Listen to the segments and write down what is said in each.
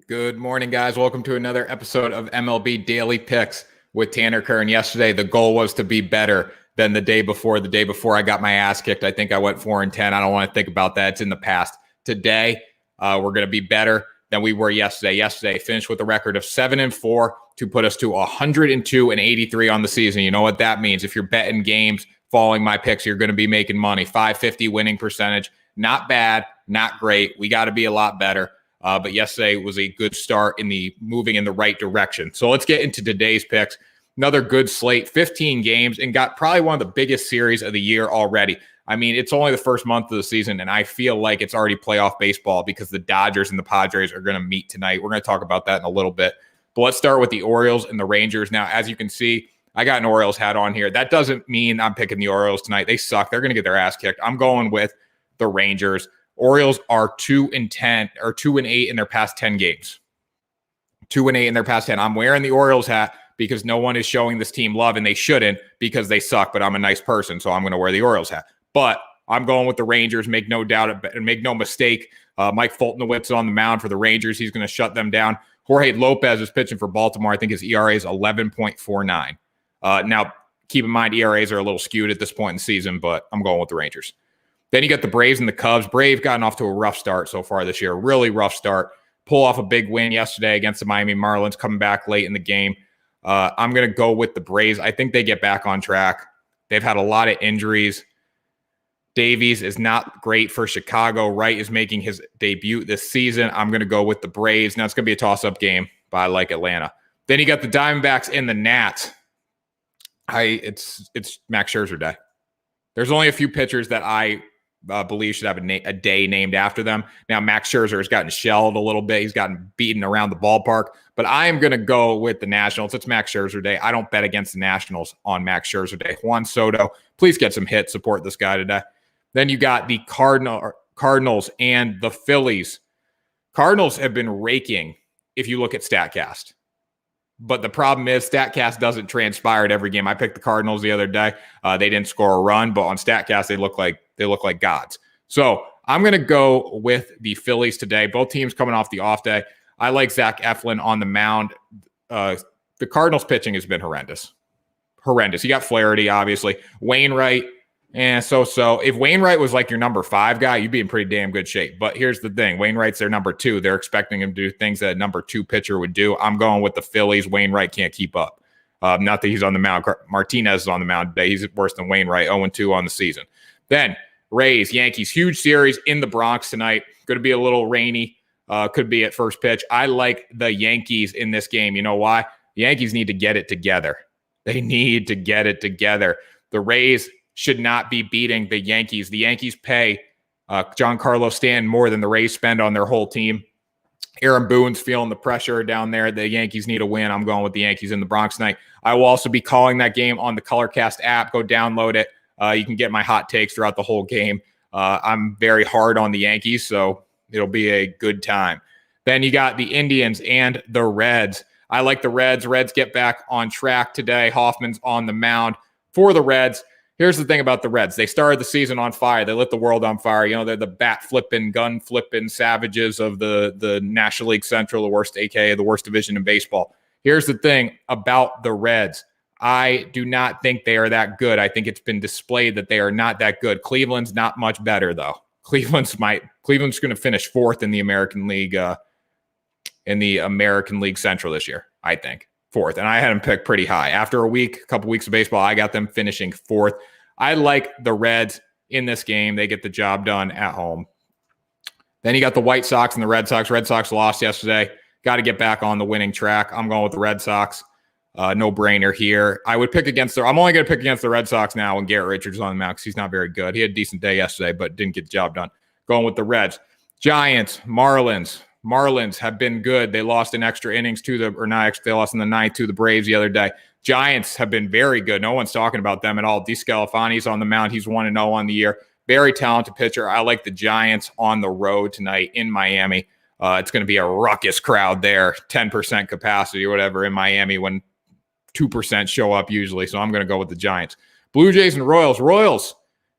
Good morning, guys. Welcome to another episode of MLB Daily Picks with Tanner Kern. Yesterday, the goal was to be better than the day before. The day before, I got my ass kicked. I think I went 4-10. I don't want to think about that. It's in the past. Today, we're going to be better than we were yesterday. Yesterday, finished with a record of 7-4 to put us to 102-83 on the season. You know what that means. If you're betting games, following my picks, you're going to be making money. 550 winning percentage. Not bad, not great. We got to be a lot better. But yesterday was a good start in the moving in the right direction. So let's get into today's picks. Another good slate, 15 games, and got probably one of the biggest series of the year already. I mean, it's only the first month of the season, and I feel like it's already playoff baseball because the Dodgers and the Padres are going to meet tonight. We're going to talk about that in a little bit. But let's start with the Orioles and the Rangers. Now, as you can see, I got an Orioles hat on here. That doesn't mean I'm picking the Orioles tonight. They suck. They're going to get their ass kicked. I'm going with the Rangers. Orioles are 2-10 or 2-8 in their past 10 games. 2-8 in their past 10. I'm wearing the Orioles hat because no one is showing this team love, and they shouldn't because they suck, but I'm a nice person, so I'm going to wear the Orioles hat. But I'm going with the Rangers, make no doubt and make no mistake. Mike Foltynewicz on the mound for the Rangers. He's going to shut them down. Jorge Lopez is pitching for Baltimore. I think his ERA is 11.49. Now, keep in mind, ERAs are a little skewed at this point in the season, but I'm going with the Rangers. Then you got the Braves and the Cubs. Brave gotten off to a rough start so far this year. Really rough start. Pull off a big win yesterday against the Miami Marlins, coming back late in the game. I'm going to go with the Braves. I think they get back on track. They've had a lot of injuries. Davies is not great for Chicago. Wright is making his debut this season. I'm going to go with the Braves. Now, it's going to be a toss-up game, but I like Atlanta. Then you got the Diamondbacks and the Nats. It's Max Scherzer day. There's only a few pitchers that I believe should have a day named after them. Now, Max Scherzer has gotten shelled a little bit. He's gotten beaten around the ballpark. But I am going to go with the Nationals. It's Max Scherzer day. I don't bet against the Nationals on Max Scherzer day. Juan Soto, please get some hits. Support this guy today. Then you got the Cardinals and the Phillies. Cardinals have been raking if you look at StatCast. But the problem is StatCast doesn't transpire at every game. I picked the Cardinals the other day. They didn't score a run, but on StatCast, they look like gods. So I'm going to go with the Phillies today. Both teams coming off the off day. I like Zach Eflin on the mound. The Cardinals pitching has been horrendous. Horrendous. You got Flaherty, obviously. Wainwright, so. If Wainwright was like your number 5 guy, you'd be in pretty damn good shape. But here's the thing. Wainwright's their number 2. They're expecting him to do things that a number 2 pitcher would do. I'm going with the Phillies. Wainwright can't keep up. Not that he's on the mound. Martinez is on the mound today. He's worse than Wainwright, 0-2 on the season. Then Rays, Yankees, huge series in the Bronx tonight. Going to be a little rainy. Could be at first pitch. I like the Yankees in this game. You know why? The Yankees need to get it together. They need to get it together. The Rays should not be beating the Yankees. The Yankees pay Giancarlo Stanton more than the Rays spend on their whole team. Aaron Boone's feeling the pressure down there. The Yankees need a win. I'm going with the Yankees in the Bronx tonight. I will also be calling that game on the ColorCast app. Go download it. You can get my hot takes throughout the whole game. I'm very hard on the Yankees, so it'll be a good time. Then you got the Indians and the Reds. I like the Reds. Reds get back on track today. Hoffman's on the mound for the Reds. Here's the thing about the Reds. They started the season on fire. They lit the world on fire. You know, they're the bat-flipping, gun-flipping savages of the National League Central, the worst, a.k.a. the worst division in baseball. Here's the thing about the Reds. I do not think they are that good. I think it's been displayed that they are not that good. Cleveland's not much better, though. Cleveland's going to finish 4th in the American League Central this year, I think. 4th. And I had them picked pretty high. After a couple weeks of baseball, I got them finishing 4th. I like the Reds in this game. They get the job done at home. Then you got the White Sox and the Red Sox. Red Sox lost yesterday. Got to get back on the winning track. I'm going with the Red Sox. No brainer here. I'm only going to pick against the Red Sox now when Garrett Richards is on the mound because he's not very good. He had a decent day yesterday, but didn't get the job done. Going with the Reds. Giants, Marlins. Marlins have been good. They lost in extra innings they lost in the 9th to the Braves the other day. Giants have been very good. No one's talking about them at all. DeScalafani's on the mound. He's 1-0 on the year. Very talented pitcher. I like the Giants on the road tonight in Miami. It's going to be a ruckus crowd there, 10% capacity or whatever in Miami when 2% show up usually. So I'm going to go with the Giants. Blue Jays and Royals. Royals,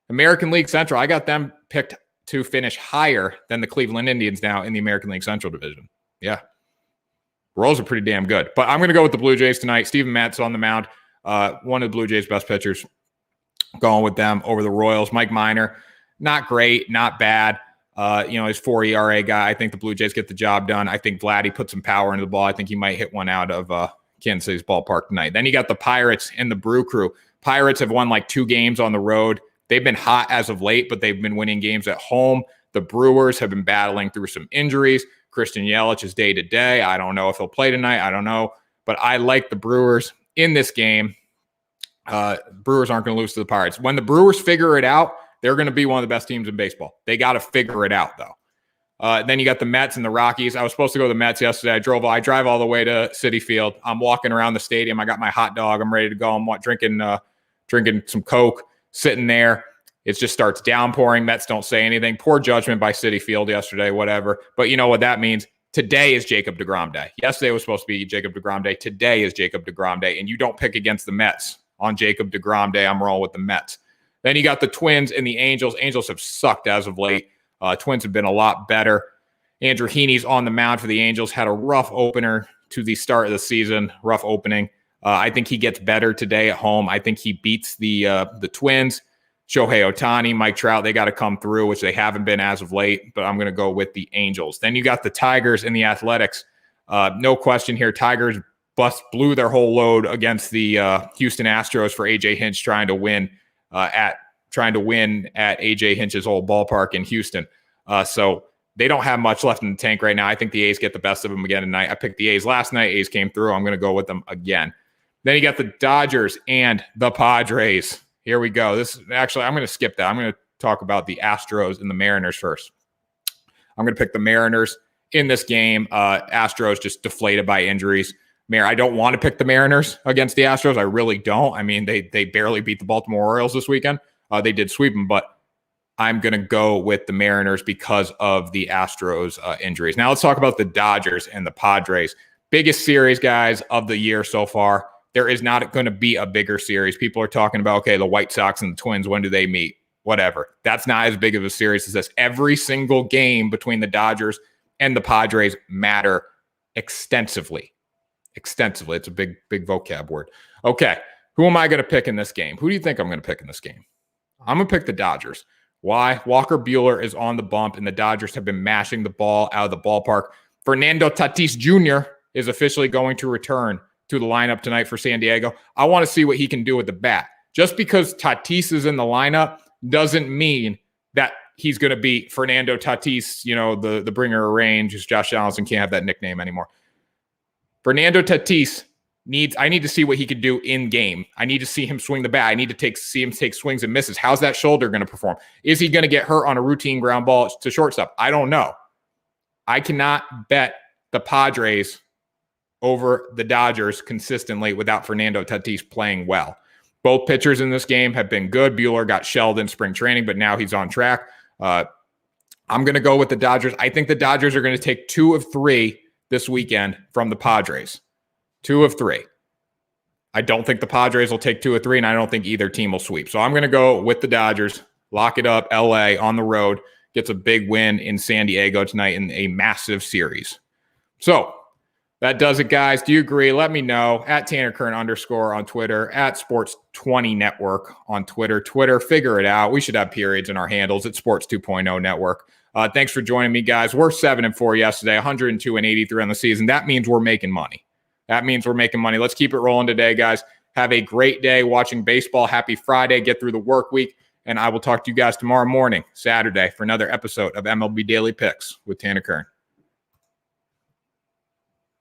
American League Central. I got them picked to finish higher than the Cleveland Indians now in the American League Central division. Yeah. Royals are pretty damn good. But I'm going to go with the Blue Jays tonight. Steven Matz on the mound, one of the Blue Jays' best pitchers. Going with them over the Royals. Mike Minor, not great, not bad. He's 4 ERA guy. I think the Blue Jays get the job done. I think Vladdy put some power into the ball. I think he might hit one out of Kansas City's ballpark tonight. Then you got the Pirates and the Brew Crew. Pirates have won like 2 games on the road. They've been hot as of late, but they've been winning games at home. The Brewers have been battling through some injuries. Christian Yelich is day to day. I don't know if he'll play tonight. I don't know. But I like the Brewers in this game. Brewers aren't going to lose to the Pirates. When the Brewers figure it out, they're going to be one of the best teams in baseball. They got to figure it out, though. Then you got the Mets and the Rockies. I was supposed to go to the Mets yesterday. I drive all the way to Citi Field. I'm walking around the stadium. I got my hot dog. I'm ready to go. I'm drinking some Coke, sitting there. It just starts downpouring. Mets don't say anything. Poor judgment by Citi Field yesterday, whatever. But you know what that means? Today is Jacob deGrom Day. Yesterday was supposed to be Jacob deGrom Day. Today is Jacob deGrom Day. And you don't pick against the Mets on Jacob deGrom Day. I'm rolling with the Mets. Then you got the Twins and the Angels. Angels have sucked as of late. Twins have been a lot better. Andrew Heaney's on the mound for the Angels. Had a rough opener to the start of the season. Rough opening. I think he gets better today at home. I think he beats the Twins. Shohei Ohtani, Mike Trout, they got to come through, which they haven't been as of late, but I'm going to go with the Angels. Then you got the Tigers and the Athletics. No question here. Tigers blew their whole load against the Houston Astros for A.J. Hinch trying to win at A.J. Hinch's old ballpark in Houston. So they don't have much left in the tank right now. I think the A's get the best of them again tonight. I picked the A's last night. A's came through. I'm going to go with them again. Then you got the Dodgers and the Padres. Here we go. I'm going to skip that. I'm going to talk about the Astros and the Mariners first. I'm going to pick the Mariners in this game. Astros just deflated by injuries. I don't want to pick the Mariners against the Astros. I really don't. I mean, they barely beat the Baltimore Orioles this weekend. They did sweep them, but I'm going to go with the Mariners because of the Astros injuries. Now let's talk about the Dodgers and the Padres. Biggest series, guys, of the year so far. There is not going to be a bigger series. People are talking about, okay, the White Sox and the Twins, when do they meet? Whatever. That's not as big of a series as this. Every single game between the Dodgers and the Padres matter extensively. Extensively. It's a big vocab word. Okay. Who am I going to pick in this game? Who do you think I'm going to pick in this game? I'm going to pick the Dodgers. Why? Walker Buehler is on the bump, and the Dodgers have been mashing the ball out of the ballpark. Fernando Tatis Jr. is officially going to return to the lineup tonight for San Diego. I want to see what he can do with the bat. Just because Tatis is in the lineup doesn't mean that he's going to be Fernando Tatis, the bringer of range, because Josh Donaldson can't have that nickname anymore. Fernando Tatis I need to see what he can do in game. I need to see him swing the bat. I need to see him take swings and misses. How's that shoulder going to perform? Is he going to get hurt on a routine ground ball to shortstop? I don't know. I cannot bet the Padres over the Dodgers consistently without Fernando Tatis playing well. Both pitchers in this game have been good. Buehler got shelled in spring training, but now he's on track. I'm going to go with the Dodgers. I think the Dodgers are going to take 2 of 3 this weekend from the Padres. 2 of 3. I don't think the Padres will take 2 of 3, and I don't think either team will sweep. So I'm going to go with the Dodgers, lock it up, LA on the road, gets a big win in San Diego tonight in a massive series. So that does it, guys. Do you agree? Let me know at TannerKern _ on Twitter, at Sports20 Network on Twitter. Figure it out. We should have periods in our handles at Sports 2.0 Network. Thanks for joining me, guys. We're 7-4 yesterday, 102-83 on the season. That means we're making money. Let's keep it rolling today, guys. Have a great day watching baseball. Happy Friday. Get through the work week. And I will talk to you guys tomorrow morning, Saturday, for another episode of MLB Daily Picks with Tanner Kern.